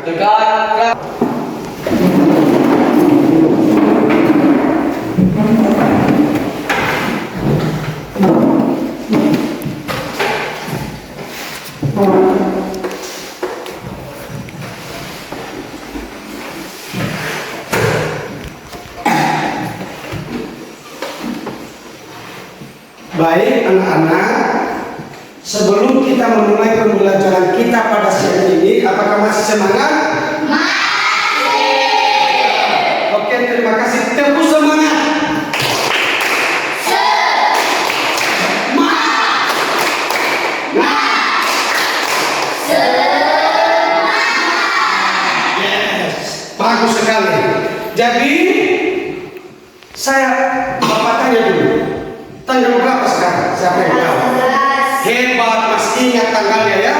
Dekat. Baik anak-anak, sebelum kita memulai pembelajaran kita pada siang ini, apakah masih semangat? Masih. Oke, terima kasih. Tepuk semangat. Yes, bagus sekali. Jadi saya bapak tanya dulu. Tanggal berapa sekarang? Siapa yang tahu? Hebat, masih ingat tanggalnya ya.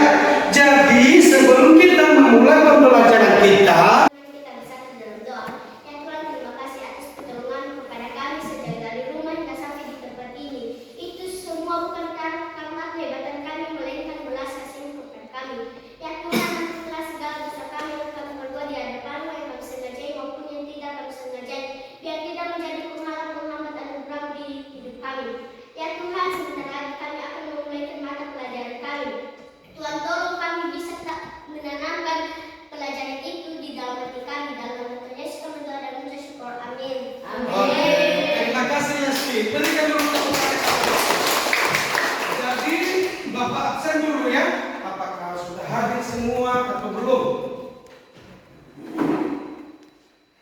Jadi sebelum kita memulai pembelajaran kita bersatu dalam doa. Ya Tuhan, terima kasih atas pertolongan kepada kami sejak dari rumah hingga sampai di tempat ini. Itu semua bukan karena kehebatan kami, melainkan belas kasih-Mu kepada kami. Ya Tuhan, ampunilah segala dosa kami yang kami perbuat di hadapan-Mu, yang kami sengajai maupun yang tidak kami sengajai, biar tidak menjadi penghalang-penghambat anugerah-Mu di hidup kami. Ya Tuhan, sebentar lagi kami akan memulai mata pelajaran kami. Tuhan, tolong kami bisa tak menanamkan pelajaran itu di dalam hati kami. Dalam nama Tuhan Yesus kami berdoa dan mengucap syukur. Amin. Oke, terima kasih Yasmin. Berikan dulu tepuk tangan. Jadi Bapak absen dulu ya. Apakah sudah hadir semua atau belum?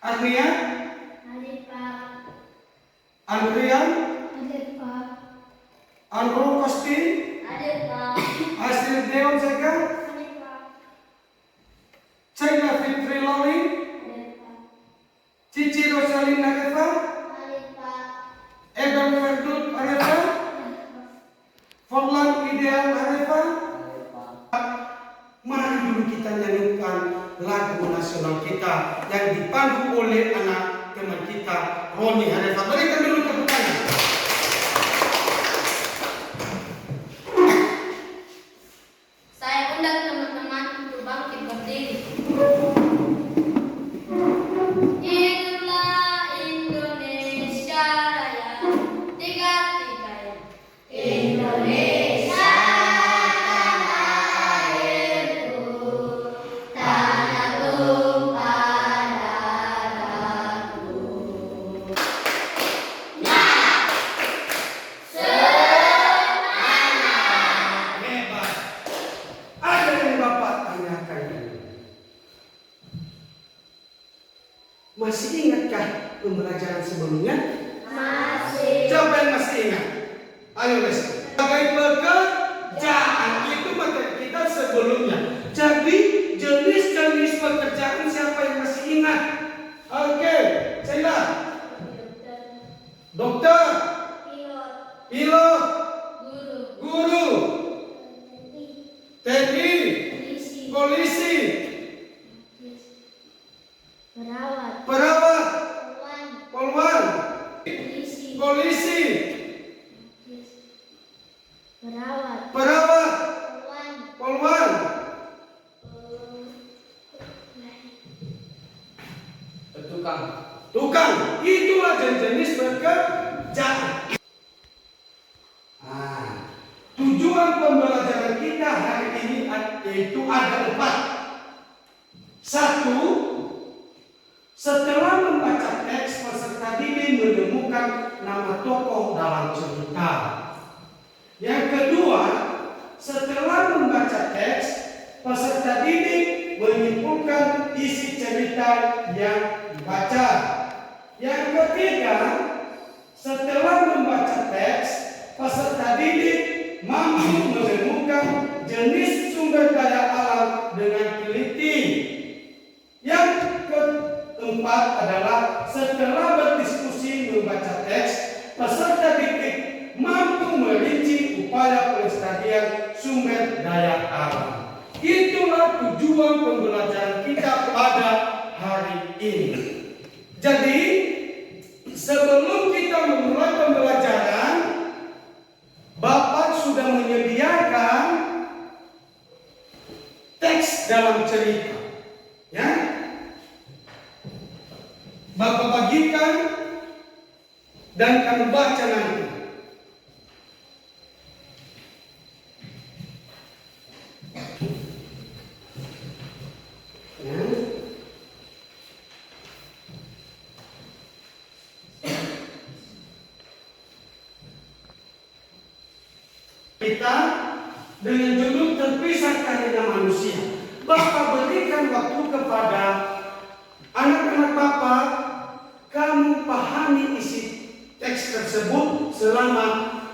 Adrian? Hadir Pak. Andrian? Hadir Pak. Andro Kosti? Hadir Pak. Hasil Deon Sega? Hadir Pak. Cina Fitri Loli? Hadir Pak. Cici Rosalina Eva? Hadir Pak. Edom Ferdut Areva? Hadir Pak. Forlan Ideal Areva? Mari dulu kita nyanyikan lagu nasional kita yang dipandu oleh anak teman kita Roni Areva. Berikan dulu tepuk tangan. Saya undang teman-teman untuk bangkit berdiri. Hiduplah Indonesia Raya, tiga-tiga ya. Indonesia tanah airku, tanah tumpah darahku. Hebat. Ada yang Bapak tanyakan ini. Masih ingatkah pembelajaran sebelumnya? Masih. Siapa yang masih ingat? Ayo Les. Sebagai pekerjaan itu materi kita sebelumnya. Jadi jenis-jenis pekerjaan siapa yang masih ingat? Oke, Sheila. Dokter, Pilot, pilot, guru, guru, TNI, polisi, polisi, perawat, perawat, polwan, polwan, polisi, polisi, perawat, perawat, polwan, polwan, Tukang. tukang. Itulah jenis pekerjaan. Tujuan pembelajaran kita hari ini yaitu ada 4. 1. Setelah membaca teks, peserta didik menemukan nama tokoh dalam cerita. Yang kedua, setelah membaca teks, peserta didik menyimpulkan isi cerita yang dibaca. Yang ketiga, setelah membaca teks, peserta didik mampu menemukan jenis sumber daya alam dengan teliti. Yang keempat adalah setelah berdiskusi membaca teks, peserta didik mampu merinci upaya pelestarian sumber daya alam. Itulah tujuan pembelajaran kita pada hari ini. Jadi sebelum kita memulai pembelajaran, Bapak sudah menyediakan teks dalam cerita, ya. dan kamu baca nanti. Ya. Kita dengan judul terpisah karena manusia. Bapa berikan waktu kepada anak-anak Bapa, kamu pahami isi teks tersebut selama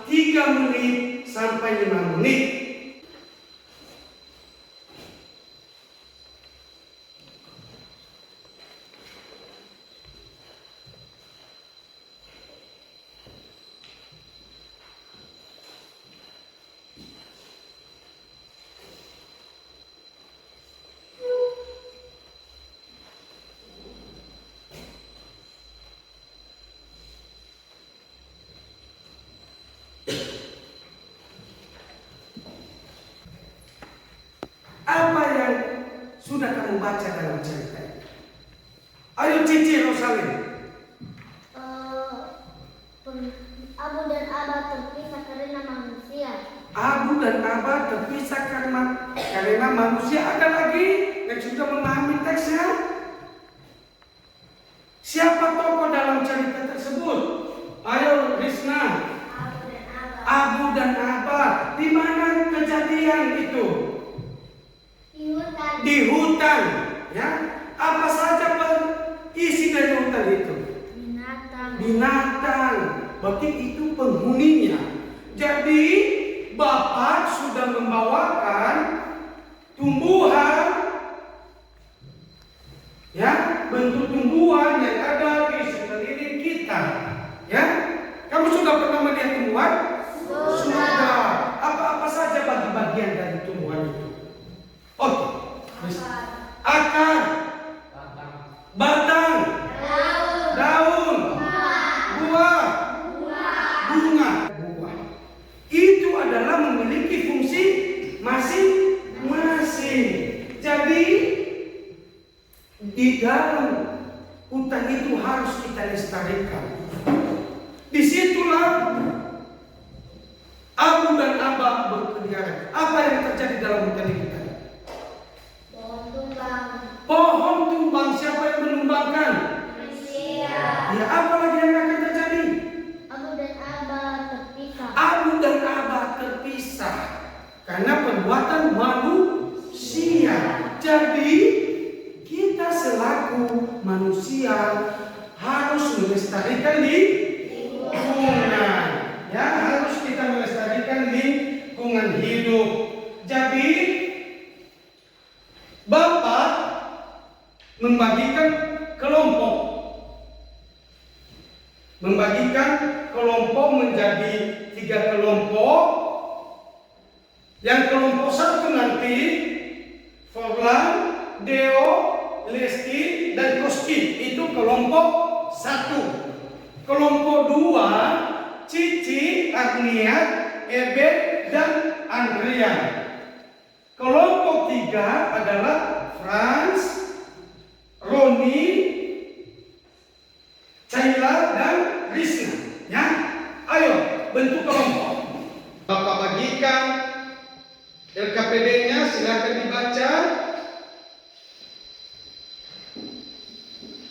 3 menit sampai 5 menit. Apa yang sudah kamu baca dalam cerita ini? Ayo Cici Rosalin. Abu dan Abah terpisah karena manusia. Abu dan Abah terpisah karena manusia. Ada lagi yang sudah memahami teksnya? Siapa tokoh dalam cerita tersebut? Ayo Risna. Abu dan Abah. Abu dan Abah. Di mana kejadian itu? Di hutan, ya. Apa saja isi dari hutan itu? Binatang. Berarti itu penghuninya. Jadi Bapak sudah membawakan tumbuhan, ya, bentuk tumbuhan yang ada di sekeliling kita, ya. Kamu sudah pernah melihat tumbuhan? Sudah. Apa saja bagi-bagian dari tumbuhan itu? Oke. Akar, batang, daun, buah, bunga. Itu adalah memiliki fungsi masing-masing. Jadi di dalam hutan itu harus kita lestarikan. Disitulah Abu dan Abah berkeliaran. Apa yang terjadi dalam hutan itu? Pohon tumbang, siapa yang menumbangkan? Manusia. Ya, apa lagi yang akan terjadi? Abu dan Abah terpisah. Abu dan Abah terpisah karena perbuatan manusia. Jadi kita selaku manusia harus melestarikan lingkungan. Ya, harus kita melestarikan lingkungan hidup. Jadi Bapak membagikan kelompok menjadi 3 kelompok. Yang kelompok 1 nanti Forlan, Deo, Lesti, dan Koski. Itu kelompok 1. Kelompok 2 Cici, Agniat, Ebet, dan Andrian. Kelompok 3 adalah Franz, Roni, Caila, dan Risna. Ya, ayo bentuk kelompok. Bapak bagikan LKPD-nya, silakan dibaca.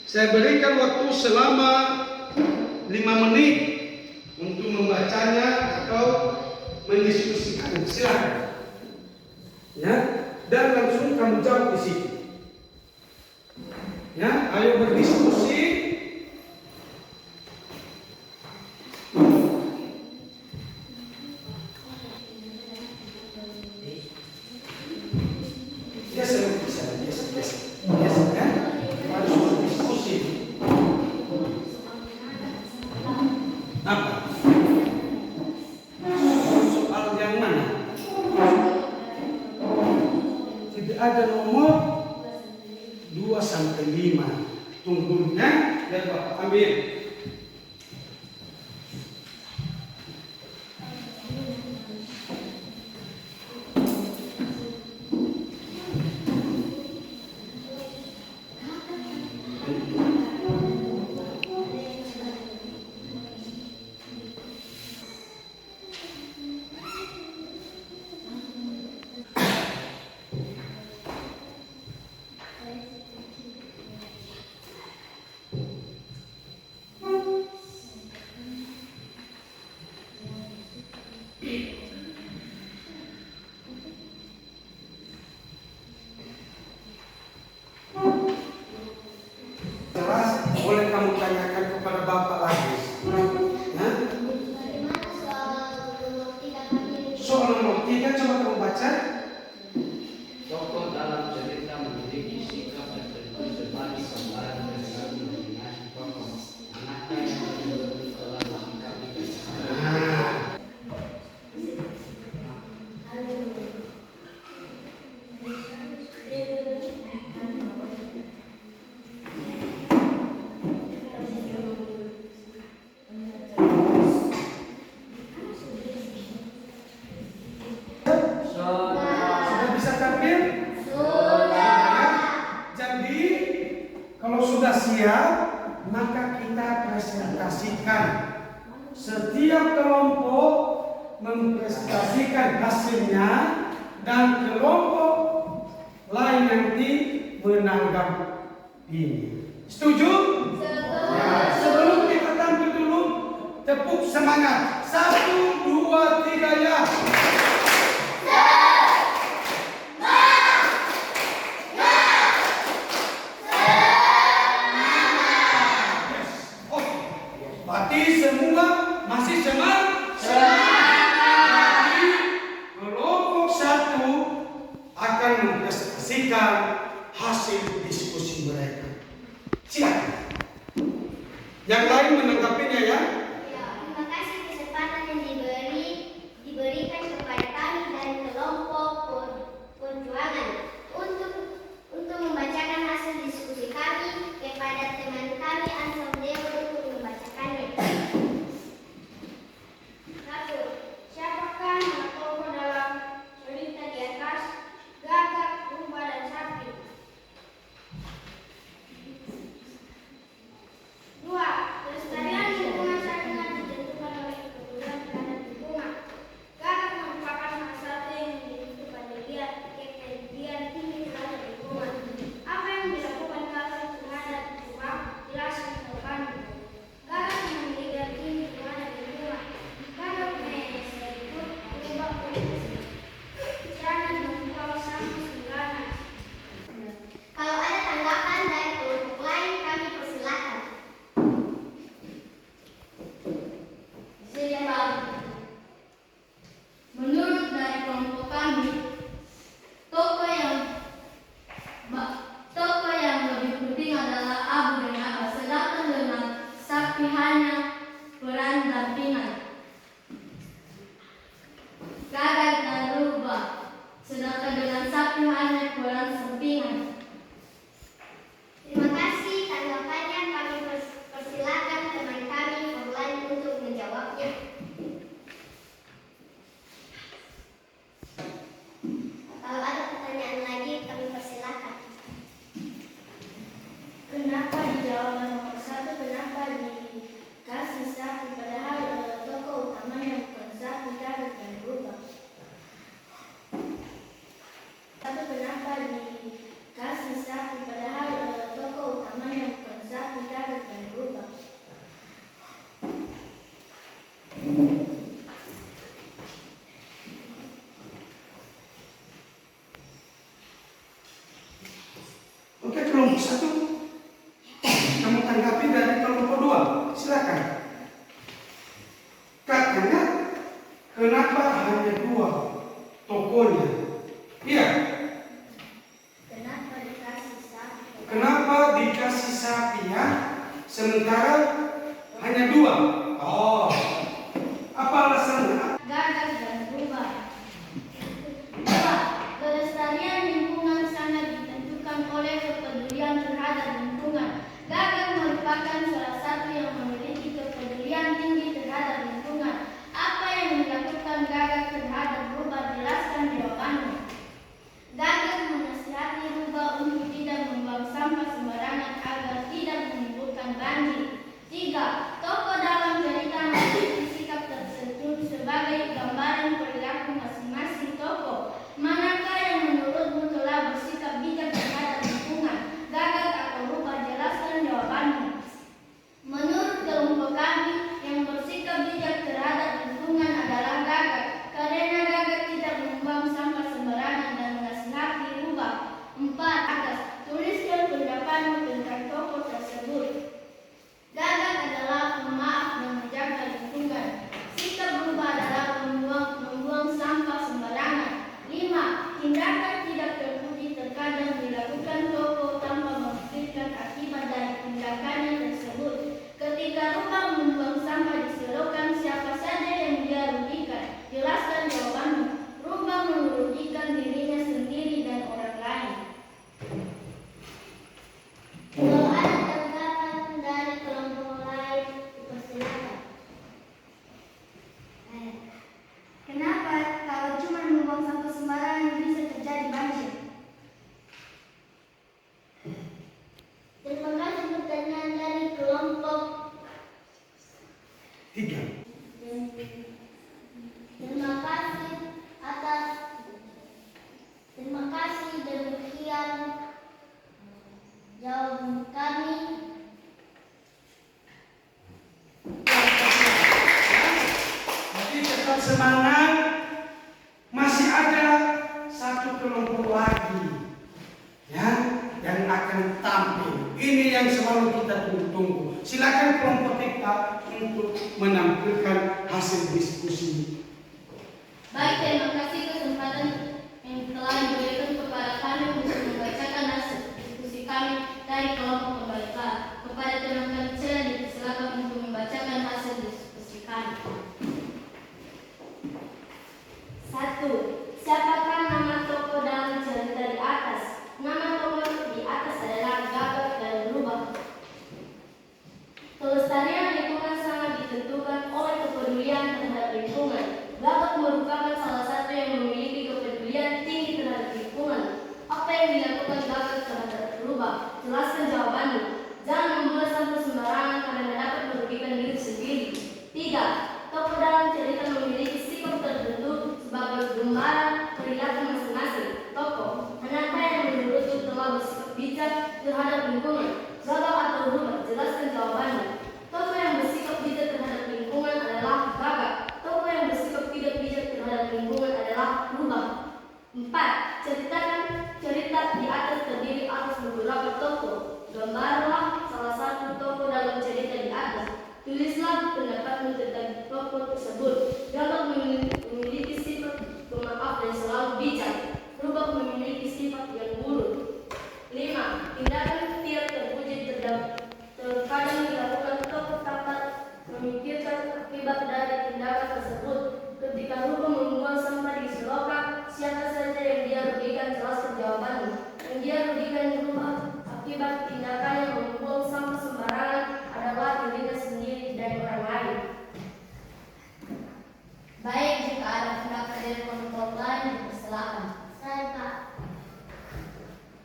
Saya berikan waktu selama 5 menit untuk membacanya atau mendiskusikan. Silakan. Ya, dan langsung kamu jawab di situ. Ya, ayo berdiskusi. Ya, harus berdiskusi. Apa? Soal yang mana? Tidak ada nomor 2 sampai 5. Tunggu ya, biar Bapak ambil. siap, maka kita presentasikan. Setiap kelompok mempresentasikan hasilnya dan kelompok lain nanti menanggapi. Setuju? Ya, sebelum kita tampil dulu, tepuk semangat. 1, 2, 3 ya. Berarti semua masih semangat. Jadi kelompok 1 akan mempresentasikan hasil diskusi mereka. Silakan. Yang lain menanggapinya ya. Ya, terima kasih kesempatan yang diberikan kepada kami dari kelompok perjuangan untuk membacakan hasil diskusi kami kepada teman kami Ansor Dewa untuk membacakannya. 1. Siapakah nama tokoh dalam cerita di atas? Gagak, Rubah, dan Sapi. 2. Kelestarian lingkungan sangat ditentukan oleh kepedulian terhadap lingkungan. Gagak merupakan salah satu yang memiliki kepedulian tinggi terhadap lingkungan. Apa yang dilakukan Gagak terhadap lingkungan? Jelaskan ke kami. Gagak memiliki tinggi terhadap lingkungan. Gagak mengikut berubah polisi. Jangan membuang sampah sembarangan. Kalau ada tanggapan dari kelompok lain, kami persilakan. Menurut dari kelompok kami, tokoh yang lebih penting adalah Abu dan Abah, sedangkan dengan Sapi hanya peran dampingan. Gagak dan Rubah, sedangkan dengan Sapi hanya peran sampingan. Terima kasih tanggapannya. Kami persilakan teman kami Forlan untuk menjawabnya. Kalau ada pertanyaan lagi, kami persilakan. Kenapa di jawaban nomor 1, kenapa dikasih Sapi padahal tokoh utamanya bukan Sapi, Gagak dan Rubah? 1. Kenapa dikasih Sapi padahal tokoh utamanya bukan Sapi, Gagak dan Rubah? Oke, kelompok 1. Kamu tanggapi dari kelompok 2. Silakan. Katanya, kenapa hanya 2 tokohnya? Iya. Kenapa dikasih Sapi? Kenapa dikasih sapi ya? Sementara hanya 2. Oh. Apa alasannya? Gagak dan Rubah. 2. Kelestarian lingkungan sangat ditentukan oleh kepedulian terhadap lingkungan. Gagak merupakan salah satu yang memiliki kepedulian tinggi terhadap lingkungan. Apa yang dilakukan Gagak terhadap Rubah? Jelaskan jawabannya. semangat, masih ada satu kelompok lagi ya yang akan tampil. Ini yang selalu kita tunggu-tunggu. Silakan kelompok kita untuk menampilkan hasil diskusi. Baik, terima kasih kesempatan yang telah diberikan kepada kami untuk membacakan hasil diskusi kami dari kelompok pembaca. Kepada teman-teman saya dipersilakan untuk membacakan hasil diskusi kami. 1. Siapakah nama tokoh dalam cerita di atas? Nama tokoh di atas adalah Gagak dan Berubah. Kelestarian lingkungan sangat ditentukan oleh kepedulian terhadap lingkungan. Gagak merupakan salah satu yang memiliki kepedulian tinggi terhadap lingkungan. Apa yang dilakukan Gagak terhadap Berubah? Jelaskan jawabannya. Jangan membuang sampah sembarangan karena dapat merugikan diri sendiri. 3. Tokoh dalam cerita memiliki sikap tertentu sebagai gambaran perilaku masing-masing tokoh. Kenapa yang menurutku telah bersikap bijak terhadap lingkungan? Gagak atau Berubah? Jelaskan jawabannya. Tokoh yang bersikap bijak terhadap lingkungan adalah Gagak. Tokoh yang bersikap tidak bijak terhadap lingkungan adalah Berubah. 4. Ceritakan cerita di atas terdiri atas beberapa tokoh. Gambarlah salah satu tokoh dalam cerita di atas. Tulislah pendapatmu tentang tokoh tersebut. Gagak memiliki sifat pemaaf dan selalu bijak. Berubah memiliki sifat yang buruk. 5. Tindakan tidak terpuji terkadang dilakukan tokoh tanpa memikirkan akibat dari tindakan tersebut. Ketika Berubah membuang sampah di selokan, siapa saja yang dia rugikan? Jelaskan jawabannya. Yang dia rugikan Berubah akibat tindakannya membuang sampah sembarangan adalah dirinya sendiri dan orang lain. Baik, jika ada pendapat dari kelompok lain, dipersilakan. Saya Pak.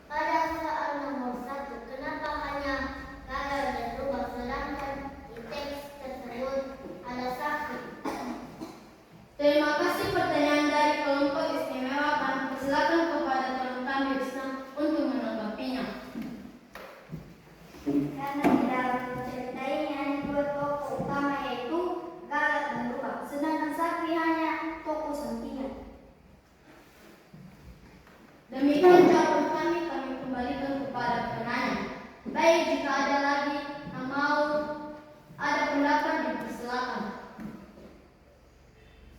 Pada soal nomor 1, kenapa hanya Gagak dan Berubah sedangkan di teks tersebut ada saksi? Terima kasih pertanyaan dari kelompok istimewa. Kami persilakan kepada teman kami Islam untuk menanggapinya. Karena di dalam cerita ini hanya dua tokoh utama yaitu Gagak dan Berubah, sedangkan saksi hanya tokoh sampingan. Demikian jawaban kami kembalikan kepada penanya. Baik, jika ada lagi yang mau ada pendapat, dipersilakan.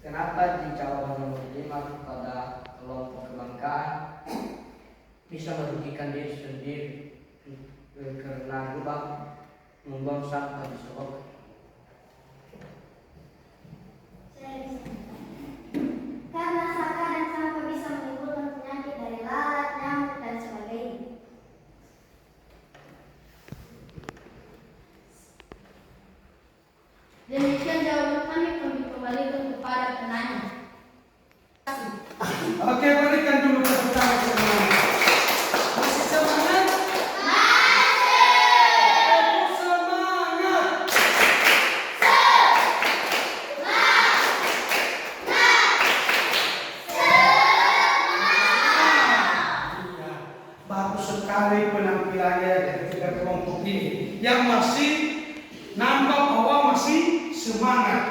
Kenapa di jawaban nomor 5 kepada kelompok kebanggaan bisa merugikan diri sendiri karena Berubah membuang sampah di selokan? Karena kadang sampah bisa menimbulkan penyakit dari lalat, nyamuk, dan sebagainya. Demikian jawaban kami kembalikan kepada penanya. Oke, berikan dulu tepuk tangan semuanya. Masih semangat? Masih semangat. Iya, bagus sekali penampilannya dari tiga kelompok ini yang masih nampak bahwa masih semangat.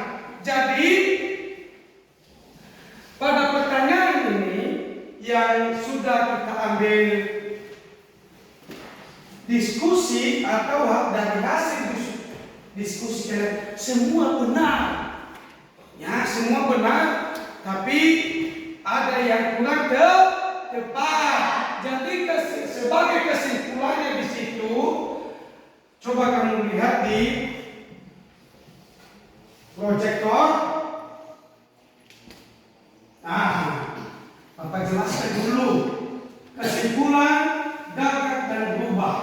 Jadi pada pertanyaan ini yang sudah kita ambil diskusi atau dari hasil diskusi semua benar, ya semua benar, tapi ada yang kurang tepat. Jadi sebagai kesimpulannya di situ, coba kamu lihat di proyektor. Nah, Bapak jelaskan dulu kesimpulan Gagak dan Berubah.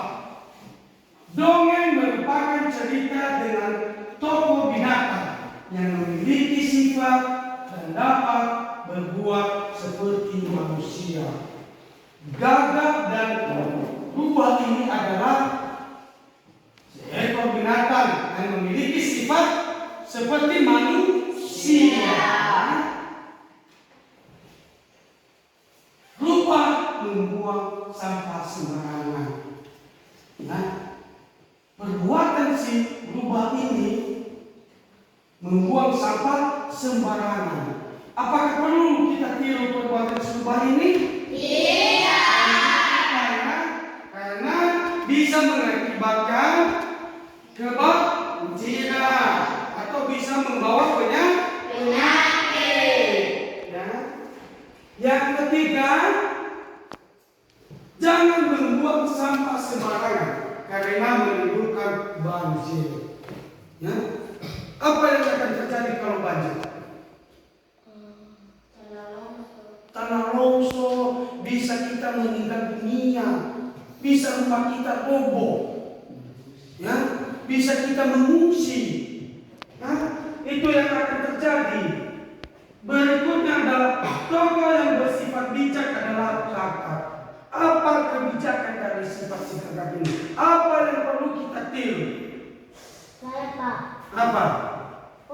Dongeng merupakan cerita dengan tokoh binatang yang memiliki sifat dan dapat berbuat seperti manusia. Gagak dan Berubah ini adalah seekor binatang yang memiliki sifat seperti manusia. Lupa membuang sampah sembarangan. Nah, perbuatan si Berubah ini membuang sampah sembarangan. Apakah perlu kita tiru perbuatan serupa ini? Karena bisa mengakibatkan kebanjiran atau bisa membawa penyakit. Ya. Yang ketiga, jangan membuang sampah sembarangan karena menimbulkan banjir. Ya. Apa yang akan terjadi kalau banjir? Tanah longsor, bisa kita meninggal dunia, bisa rumah kita roboh, ya, bisa kita mengungsi. Ya, itu yang akan terjadi. Berikutnya adalah tokoh yang bersifat bijak adalah kakak. Apa kebijakan dari sifat-sifat kakak ini? Apa yang perlu kita tiru? Saya Pak, Apa?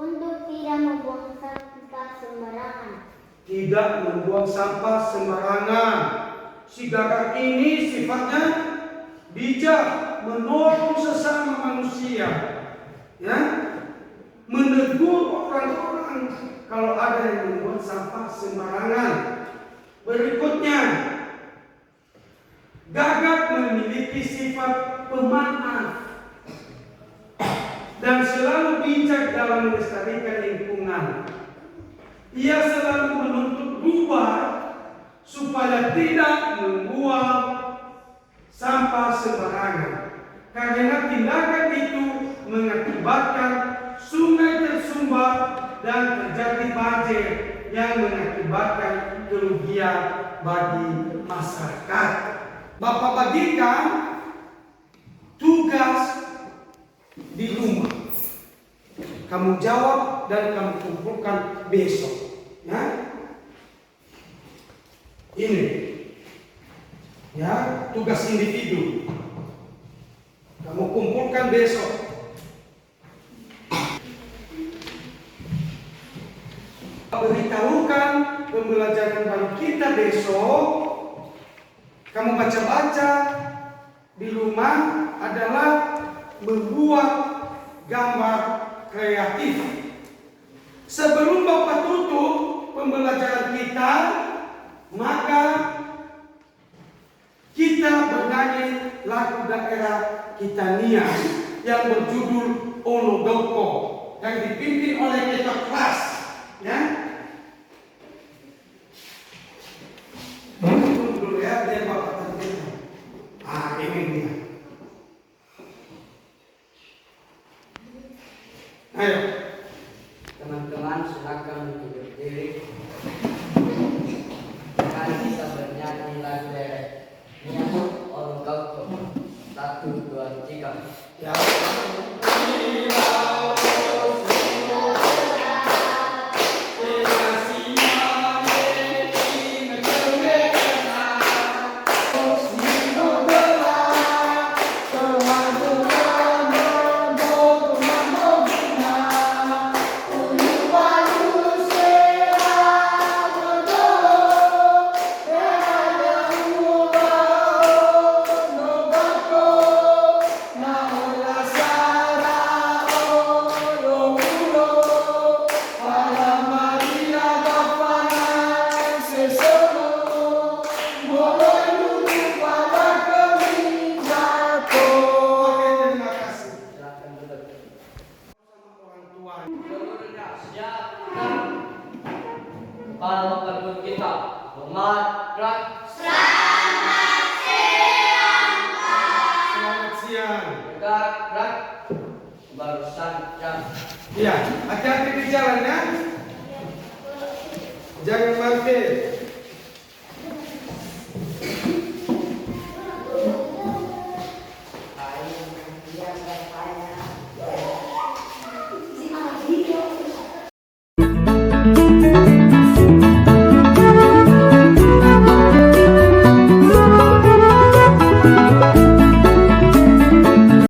untuk tidak membuang sampah sembarangan. Tidak membuang sampah sembarangan. Si gagak ini sifatnya bijak, menolong sesama manusia, ya, menegur orang-orang kalau ada yang membuang sampah sembarangan. Berikutnya, gagak memiliki sifat pemaaf dan selalu bijak dalam melestarikan lingkungan. Ia selalu menuntut rubah supaya tidak membuang sampah sembarangan. Karena tindakan itu mengakibatkan sungai tersumbat dan terjadi banjir yang mengakibatkan kerugian bagi masyarakat. Bapak bagikan tugas di rumah. Kamu jawab dan kamu kumpulkan besok. Ya. Ini. Ya, tugas individu. Kamu kumpulkan besok. Beritahukan pembelajaran baru kita besok. Kamu baca-baca di rumah adalah membuat gambar kreatif. Sebelum Bapak tutup pembelajaran kita, maka kita bernyanyi lagu daerah Kitania yang berjudul Onodoko yang dipimpin oleh ketua kelas, ya. Tunggu dulu ya, biar Bapak terdengar. Ini dia. Ayo. Teman-teman silakan berdiri. Mari kita bernyanyi lagu daerah Onodoko. 1, 2, 3. Ya. Kepala kedua kita, hormat, gerak. Selamat siang. Tegak, gerak. Barusan jam. Iya, hati-hati di jalan ya. Jangan parkir.